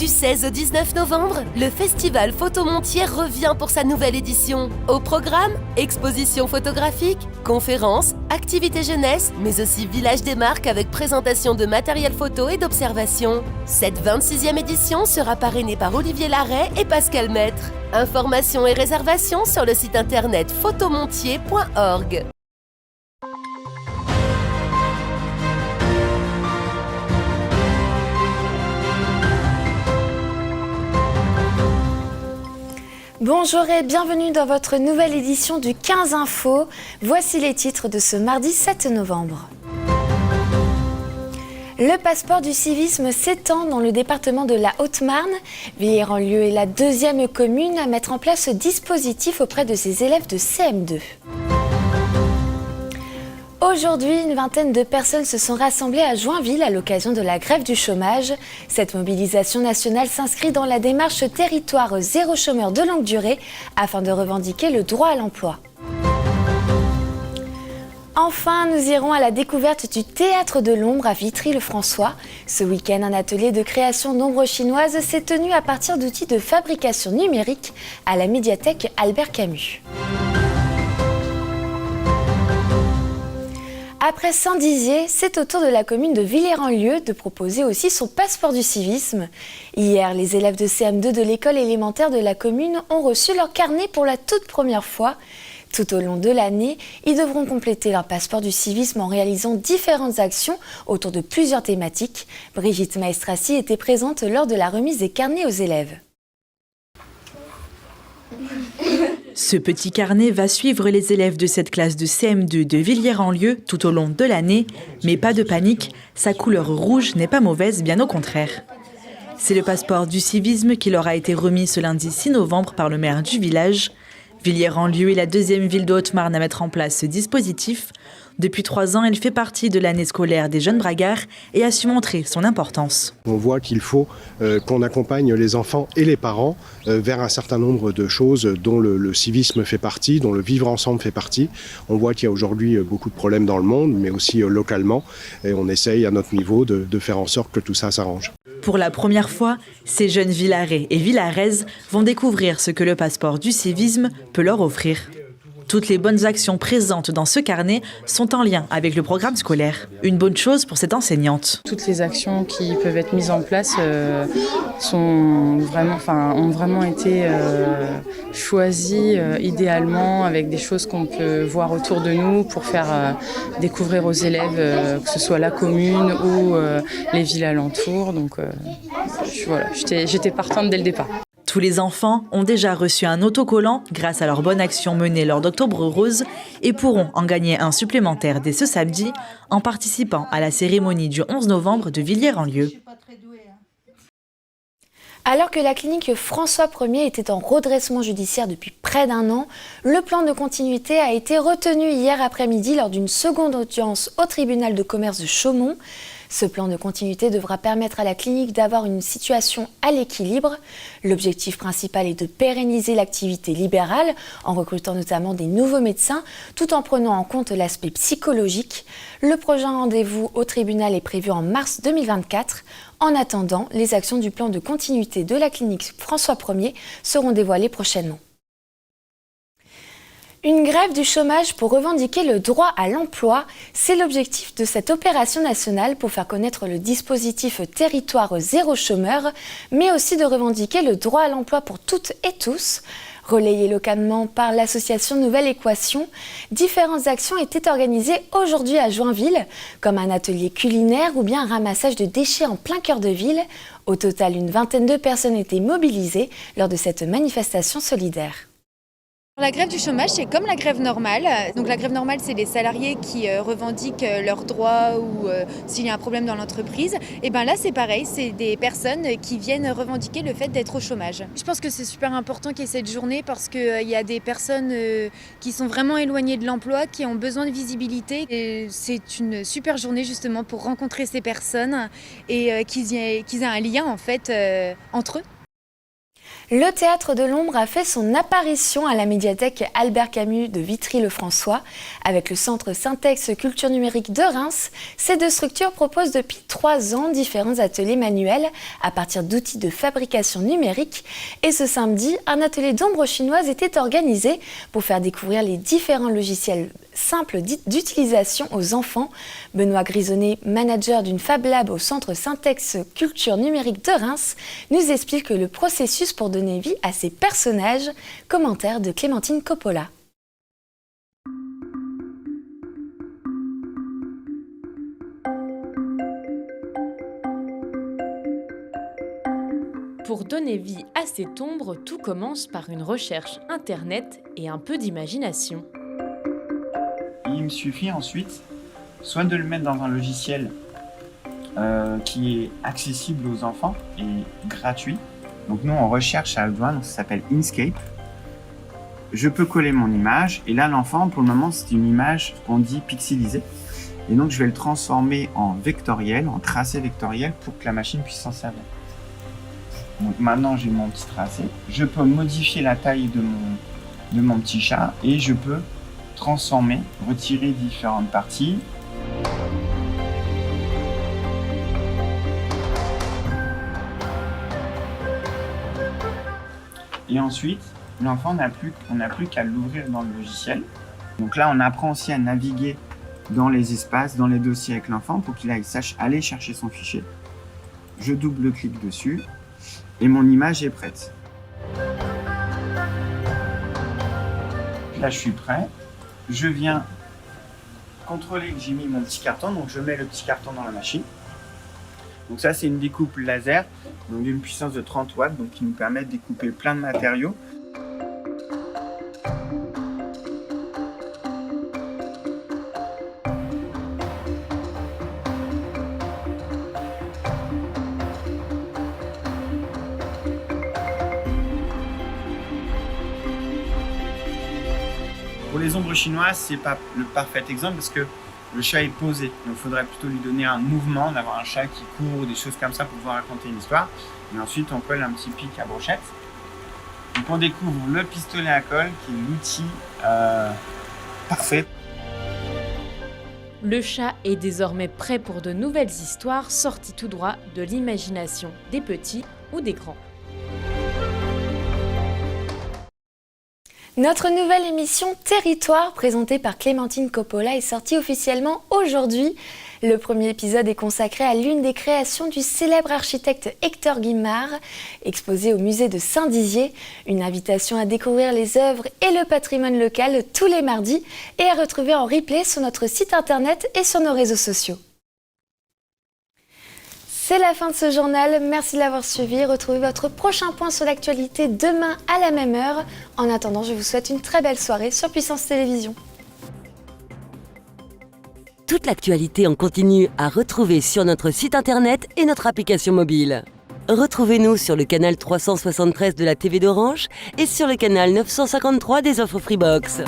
Du 16 au 19 novembre, le festival Photomontier revient pour sa nouvelle édition. Au programme, exposition photographique, conférences, activités jeunesse, mais aussi village des marques avec présentation de matériel photo et d'observation. Cette 26e édition sera parrainée par Olivier Larrey et Pascal Maître. Informations et réservations sur le site internet photomontier.org. Bonjour et bienvenue dans votre nouvelle édition du 15 Info. Voici les titres de ce mardi 7 novembre. Le passeport du civisme s'étend dans le département de la Haute-Marne. Villers-en-Lieu est la deuxième commune à mettre en place ce dispositif auprès de ses élèves de CM2. Aujourd'hui, une vingtaine de personnes se sont rassemblées à Joinville à l'occasion de la grève du chômage. Cette mobilisation nationale s'inscrit dans la démarche Territoire zéro chômeur de longue durée afin de revendiquer le droit à l'emploi. Enfin, nous irons à la découverte du Théâtre de l'Ombre à Vitry-le-François. Ce week-end, un atelier de création d'ombres chinoises s'est tenu à partir d'outils de fabrication numérique à la médiathèque Albert Camus. Après Saint-Dizier, c'est au tour de la commune de Villers-en-Lieu de proposer aussi son passeport du civisme. Hier, les élèves de CM2 de l'école élémentaire de la commune ont reçu leur carnet pour la toute première fois. Tout au long de l'année, ils devront compléter leur passeport du civisme en réalisant différentes actions autour de plusieurs thématiques. Brigitte Maestrassi était présente lors de la remise des carnets aux élèves. Ce petit carnet va suivre les élèves de cette classe de CM2 de Villers-en-Lieu tout au long de l'année. Mais pas de panique, sa couleur rouge n'est pas mauvaise, bien au contraire. C'est le passeport du civisme qui leur a été remis ce lundi 6 novembre par le maire du village. Villers-en-Lieu est la deuxième ville de Haute-Marne à mettre en place ce dispositif. Depuis 3 ans, elle fait partie de l'année scolaire des jeunes bragards et a su montrer son importance. On voit qu'il faut qu'on accompagne les enfants et les parents vers un certain nombre de choses dont le civisme fait partie, dont le vivre ensemble fait partie. On voit qu'il y a aujourd'hui beaucoup de problèmes dans le monde, mais aussi localement. Et on essaye à notre niveau de faire en sorte que tout ça s'arrange. Pour la première fois, ces jeunes Villarais et Villaraises vont découvrir ce que le passeport du civisme peut leur offrir. Toutes les bonnes actions présentes dans ce carnet sont en lien avec le programme scolaire. Une bonne chose pour cette enseignante. Toutes les actions qui peuvent être mises en place ont vraiment été choisies idéalement avec des choses qu'on peut voir autour de nous pour faire découvrir aux élèves que ce soit la commune ou les villes alentours. Donc j'étais partante dès le départ. Tous les enfants ont déjà reçu un autocollant grâce à leur bonne action menée lors d'Octobre Rose et pourront en gagner un supplémentaire dès ce samedi en participant à la cérémonie du 11 novembre de Villers-en-Lieu. Alors que la clinique François 1er était en redressement judiciaire depuis près d'1 an, le plan de continuité a été retenu hier après-midi lors d'une seconde audience au tribunal de commerce de Chaumont. Ce plan de continuité devra permettre à la clinique d'avoir une situation à l'équilibre. L'objectif principal est de pérenniser l'activité libérale en recrutant notamment des nouveaux médecins tout en prenant en compte l'aspect psychologique. Le prochain rendez-vous au tribunal est prévu en mars 2024. En attendant, les actions du plan de continuité de la clinique François 1er seront dévoilées prochainement. Une grève du chômage pour revendiquer le droit à l'emploi, c'est l'objectif de cette opération nationale pour faire connaître le dispositif Territoire zéro chômeur, mais aussi de revendiquer le droit à l'emploi pour toutes et tous. Relayées localement par l'association Nouvelle Équation, différentes actions étaient organisées aujourd'hui à Joinville, comme un atelier culinaire ou bien un ramassage de déchets en plein cœur de ville. Au total, une vingtaine de personnes étaient mobilisées lors de cette manifestation solidaire. La grève du chômage, c'est comme la grève normale. Donc la grève normale, c'est les salariés qui revendiquent leurs droits ou s'il y a un problème dans l'entreprise. Et bien là, c'est pareil, c'est des personnes qui viennent revendiquer le fait d'être au chômage. Je pense que c'est super important qu'il y ait cette journée parce qu'il y a des personnes qui sont vraiment éloignées de l'emploi, qui ont besoin de visibilité. Et c'est une super journée justement pour rencontrer ces personnes et qu'ils aient un lien en fait entre eux. Le Théâtre de l'Ombre a fait son apparition à la médiathèque Albert Camus de Vitry-le-François. Avec le Centre Syntex Culture Numérique de Reims, ces deux structures proposent depuis 3 ans différents ateliers manuels à partir d'outils de fabrication numérique. Et ce samedi, un atelier d'ombre chinoise était organisé pour faire découvrir les différents logiciels simples d'utilisation aux enfants. Benoît Grisonnet, manager d'une Fab Lab au Centre Syntex Culture Numérique de Reims, nous explique le processus pour donner vie à ces personnages. Commentaire de Clémentine Coppola. Pour donner vie à cette ombre, tout commence par une recherche internet et un peu d'imagination. Il me suffit ensuite soit de le mettre dans un logiciel qui est accessible aux enfants et gratuit. Donc nous on recherche à Audouin, donc ça s'appelle Inkscape. Je peux coller mon image et là l'enfant pour le moment c'est une image qu'on dit pixelisée. Et donc je vais le transformer en vectoriel, en tracé vectoriel pour que la machine puisse s'en servir. Donc maintenant j'ai mon petit tracé. Je peux modifier la taille de mon petit chat et je peux transformer, retirer différentes parties. Et ensuite, l'enfant on n'a plus qu'à l'ouvrir dans le logiciel. Donc là, on apprend aussi à naviguer dans les espaces, dans les dossiers avec l'enfant pour qu'il sache aller chercher son fichier. Je double-clique dessus et mon image est prête. Là, je suis prêt. Je viens contrôler que j'ai mis mon petit carton, donc je mets le petit carton dans la machine. Donc ça c'est une découpe laser, donc d'une puissance de 30 watts, donc qui nous permet de découper plein de matériaux. Pour les ombres chinoises, c'est pas le parfait exemple parce que le chat est posé. Donc il faudrait plutôt lui donner un mouvement, d'avoir un chat qui court, des choses comme ça pour pouvoir raconter une histoire. Et ensuite, on colle un petit pic à brochette. Donc on découvre le pistolet à colle qui est l'outil parfait. Le chat est désormais prêt pour de nouvelles histoires sorties tout droit de l'imagination des petits ou des grands. Notre nouvelle émission Territoire, présentée par Clémentine Coppola, est sortie officiellement aujourd'hui. Le premier épisode est consacré à l'une des créations du célèbre architecte Hector Guimard, exposée au musée de Saint-Dizier. Une invitation à découvrir les œuvres et le patrimoine local tous les mardis et à retrouver en replay sur notre site internet et sur nos réseaux sociaux. C'est la fin de ce journal, merci de l'avoir suivi. Retrouvez votre prochain point sur l'actualité demain à la même heure. En attendant, je vous souhaite une très belle soirée sur Puissance Télévisions. Toute l'actualité en continu à retrouver sur notre site internet et notre application mobile. Retrouvez-nous sur le canal 373 de la TV d'Orange et sur le canal 953 des offres Freebox.